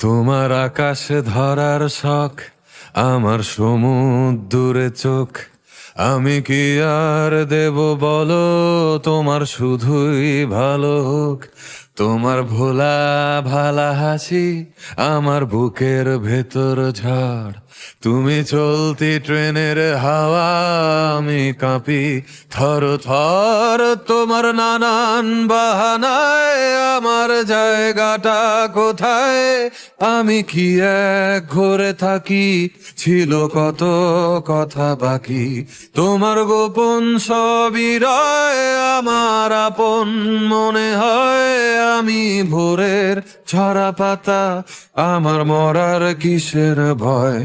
তোমার আকাশে ধরার শখ, আমার সমুদ্রে চোখ। আমি কি আর দেব বলো, তোমার শুধুই ভালো হোক। তোমার ভোলা ভালা হাসি আমার বুকের ভেতর ঝড়। তুমি চলতি ট্রেনের হাওয়া, আমি কাঁপি থর থর। তোমার নানান বাহানায় আমার জায়গাটা কোথায়? আমি কি এক ঘরে থাকি, ছিল কত কথা বাকি। তোমার গোপন সবই রয়, আমার আপন মনে হয়। আমি ভোরের ঝরা পাতা, আমার মরার কিসের ভয়?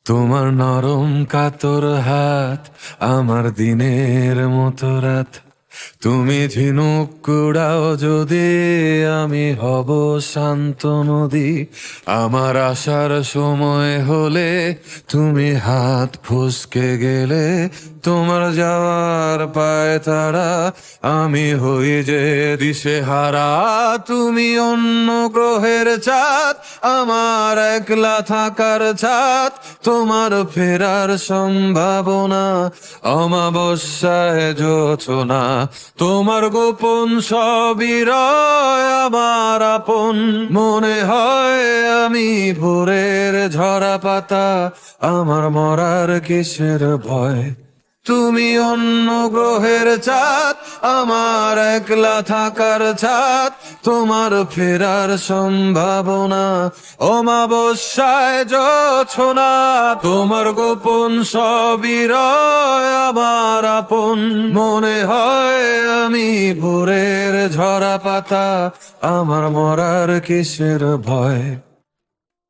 তোমার নরম কাতর হাত আমার দিনের মতো রাত। তুমি ঝিনুক কুড়াও যদি, আমি হব শান্ত নদী। আমার আসার সময় হলে তুমি হাত ফসকে গেলে। তোমার যাওয়ার পায় তারা, আমি হই যে দিশেহারা। তুমি অন্য গ্রহের চাঁদ, আমার একলা থাকার ছাদ। তোমার ফেরার সম্ভাবনা অমাবস্যায় জোছনা। তোমার গোপন সবই রয়, আমার আপন মনে হয়। আমি ভোরের ঝরা পাতা, আমার মরার কিসের ভয়? তুমি অন্য গ্রহের চাঁদ, আমার একলা থাকার ছাদ। তোমার ফেরার সম্ভাবনা অমাবস্যায় জোছনা। তোমার গোপন সবই রয়, আমার আপন মনে হয়। আমি ভোরের ঝরা পাতা, আমার মরার কিসের ভয়?